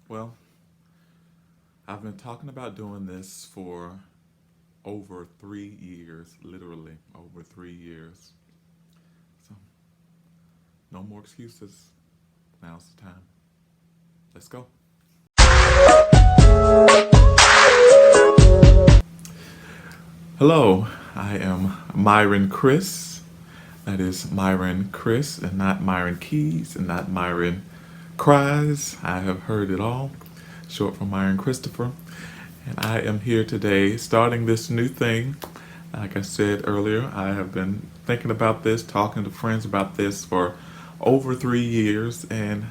Well, I've been talking about doing this for over 3 years, literally over 3 years. So, no more excuses. Now's the time. Let's go. Hello, I am Myron Chris. That is Myron Chris and not Myron Keys and not Myron Cries. I have heard it all. Short for Myron Christopher. And I am here today starting this new thing. Like I said earlier, I have been thinking about this, talking to friends about this for over 3 years, and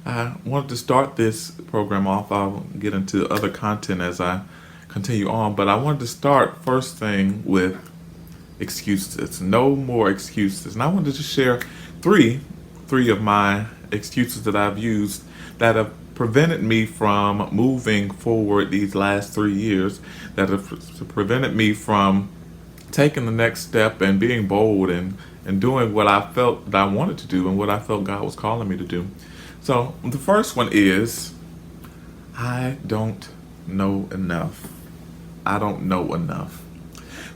I wanted to start this program off. I'll get into other content as I continue on, but I wanted to start first thing with excuses. No more excuses. And I wanted to share three of my excuses that I've used that have prevented me from moving forward these last 3 years, that have prevented me from taking the next step and being bold and doing what I felt that I wanted to do and what I felt God was calling me to do. So the first one is I don't know enough. I don't know enough.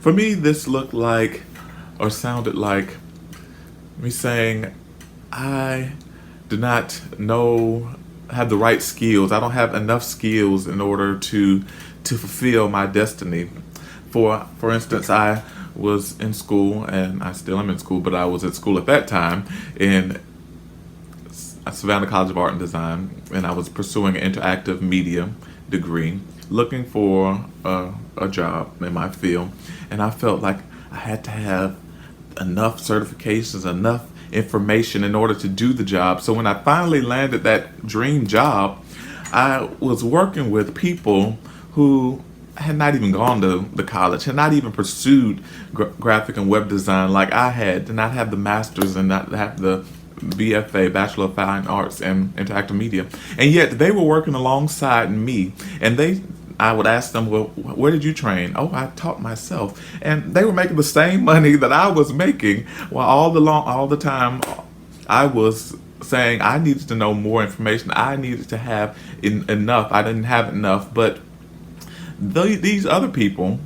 For me, this looked like or sounded like me saying, I do not know, have the right skills. I don't have enough skills in order to fulfill my destiny. For instance, I was in school, and I still am in school, but I was at school at that time in Savannah College of Art and Design, and I was pursuing an interactive media degree, looking for a job in my field, and I felt like I had to have enough certifications, enough information in order to do the job. So when I finally landed that dream job, I was working with people who had not even gone to the college, had not even pursued graphic and web design like I had, did not have the master's and not have the BFA, Bachelor of Fine Arts and Interactive Media. And yet they were working alongside me. And I would ask them, well, where did you train? Oh, I taught myself. And they were making the same money that I was making, while all the time I was saying I needed to know more information. I needed to have enough. I didn't have enough. But these other people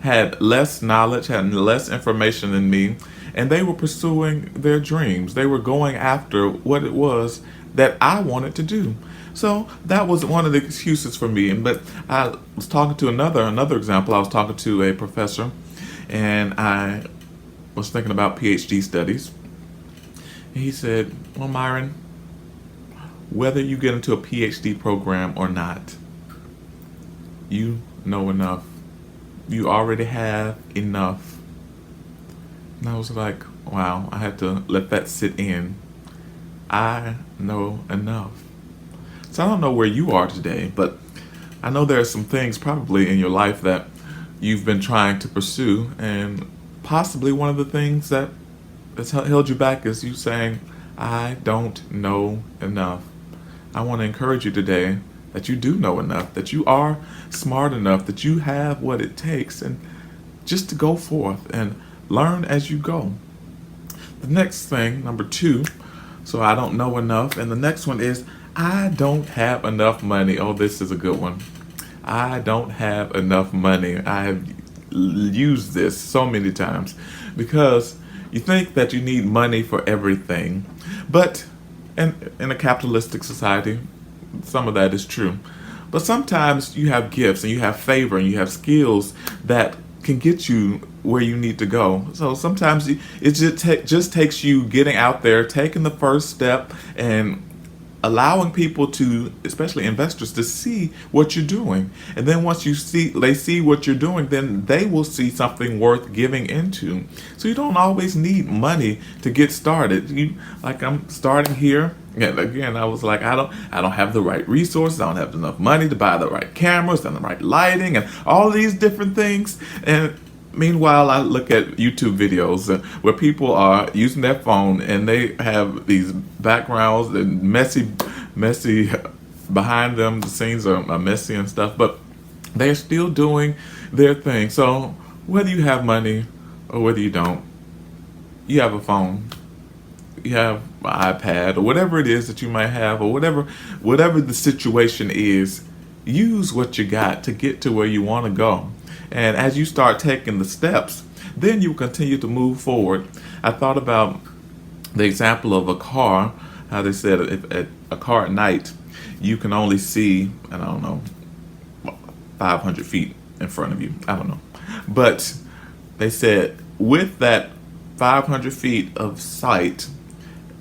had less knowledge, had less information than me, and they were pursuing their dreams. They were going after what it was that I wanted to do. So that was one of the excuses for me. But I was talking to another example. I was talking to a professor, and I was thinking about PhD studies. And he said, "Well, Myron, whether you get into a PhD program or not, you know enough. You already have enough." And I was like, wow, I had to let that sit in. I know enough. So I don't know where you are today, but I know there are some things probably in your life that you've been trying to pursue, and possibly one of the things that has held you back is you saying, I don't know enough. I want to encourage you today that you do know enough, that you are smart enough, that you have what it takes, and just to go forth and learn as you go. The next thing, number two, so I don't know enough. And the next one is I don't have enough money. Oh, this is a good one. I don't have enough money. I have used this so many times because you think that you need money for everything. But in a capitalistic society, some of that is true. But sometimes you have gifts and you have favor and you have skills that can get you where you need to go. So sometimes it just takes you getting out there, taking the first step, and allowing people to, especially investors, to see what you're doing. And then once they see what you're doing, then they will see something worth giving into. So you don't always need money to get started. Like I'm starting here. And again, I was like, I don't have the right resources. I don't have enough money to buy the right cameras and the right lighting and all these different things. And meanwhile, I look at YouTube videos where people are using their phone and they have these backgrounds and messy behind them. The scenes are messy and stuff, but they're still doing their thing. So whether you have money or whether you don't, you have a phone. you have an iPad or whatever it is that you might have, or whatever the situation is, use what you got to get to where you want to go. And as you start taking the steps, then you continue to move forward. I thought about the example of a car, how they said if at a car at night, you can only see, I don't know, 500 feet in front of you. I don't know. But they said with that 500 feet of sight,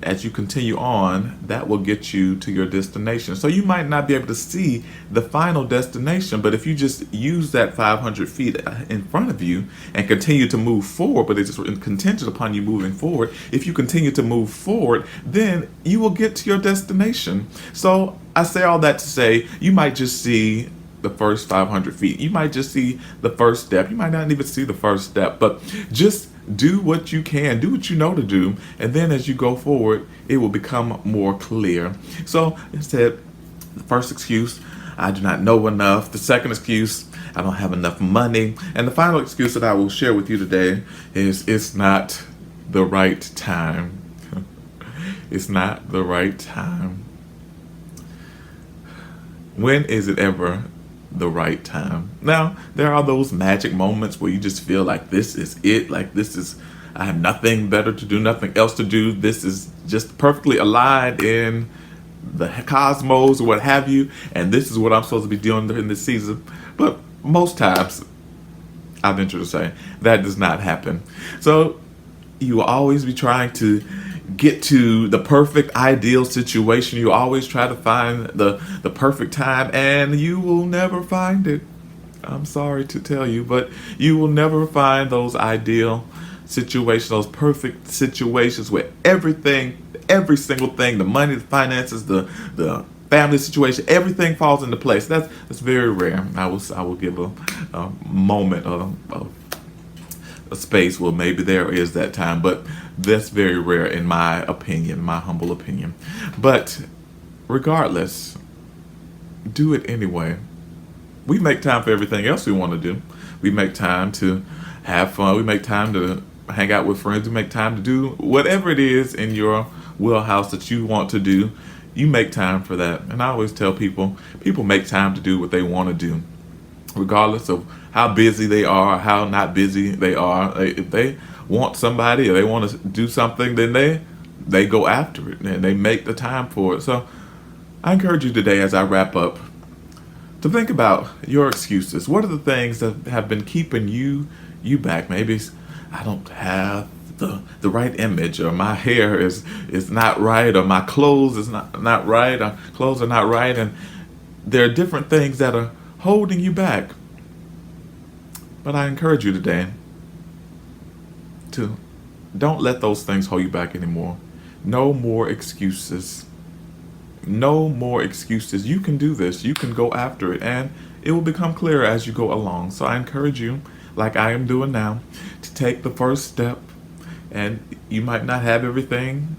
as you continue on, that will get you to your destination. So you might not be able to see the final destination, but if you just use that 500 feet in front of you and continue to move forward, but it's just contingent upon you moving forward. If you continue to move forward, then you will get to your destination. So I say all that to say, you might just see the first 500 feet. You might just see the first step. You might not even see the first step, but just do what you can, do what you know to do, and then as you go forward, it will become more clear. So instead, the first excuse, I do not know enough. The second excuse, I don't have enough money. And the final excuse that I will share with you today is it's not the right time. It's not the right time. When is it ever the right time? Now, there are those magic moments where you just feel like this is it, like I have nothing better to do, nothing else to do. This is just perfectly aligned in the cosmos or what have you, and this is what I'm supposed to be doing in this season. But most times, I venture to say, that does not happen. So you will always be trying to get to the perfect ideal situation. You always try to find the perfect time, and you will never find it. I'm sorry to tell you, but you will never find those ideal situations, those perfect situations where everything, every single thing, the money, the finances, the family situation, everything falls into place. That's very rare. I will give a moment of a space where maybe there is that time, but that's very rare in my opinion, my humble opinion. But regardless, do it anyway. We make time for everything else we want to do. We make time to have fun. We make time to hang out with friends. We make time to do whatever it is in your wheelhouse that you want to do. You make time for that. And I always tell people make time to do what they want to do, regardless of how busy they are, or how not busy they are. If they want somebody or they want to do something, then they go after it and they make the time for it. So I encourage you today, as I wrap up, to think about your excuses. What are the things that have been keeping you back? Maybe it's, I don't have the right image, or my hair is not right, or my clothes is not right, or clothes are not right, and there are different things that are holding you back. But I encourage you today to don't let those things hold you back anymore. No more excuses. No more excuses. You can do this. You can go after it, and it will become clearer as you go along. So I encourage you, like I am doing now, to take the first step. And you might not have everything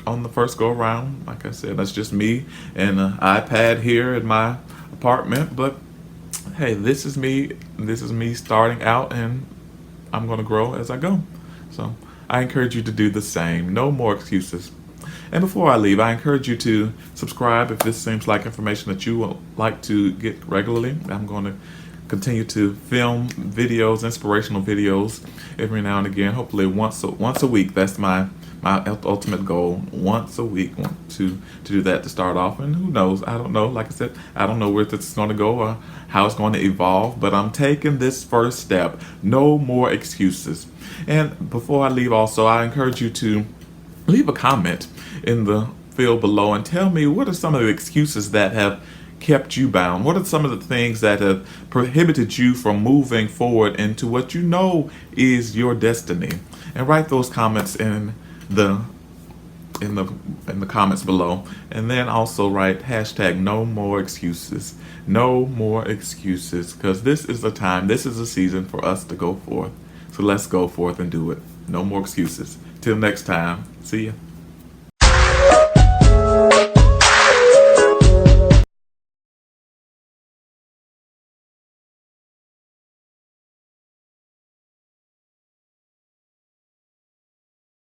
on the first go around. Like I said, that's just me and an iPad here in my apartment. But hey, this is me. This is me starting out, and I'm going to grow as I go. So I encourage you to do the same. No more excuses. And before I leave, I encourage you to subscribe if this seems like information that you would like to get regularly. I'm going to continue to film videos, inspirational videos every now and again, hopefully once a week. That's my ultimate goal. Once a week, want to do that to start off. And who knows, I don't know, like I said, I don't know where this is going to go or how it's going to evolve, but I'm taking this first step. No more excuses. And before I leave also, I encourage you to leave a comment in the field below and tell me, what are some of the excuses that have kept you bound? What are some of the things that have prohibited you from moving forward into what you know is your destiny? And write those comments in the comments below. And then also write hashtag no more excuses. No more excuses, because this is the time, this is the season for us to go forth. So let's go forth and do it. No more excuses. Till next time, see ya.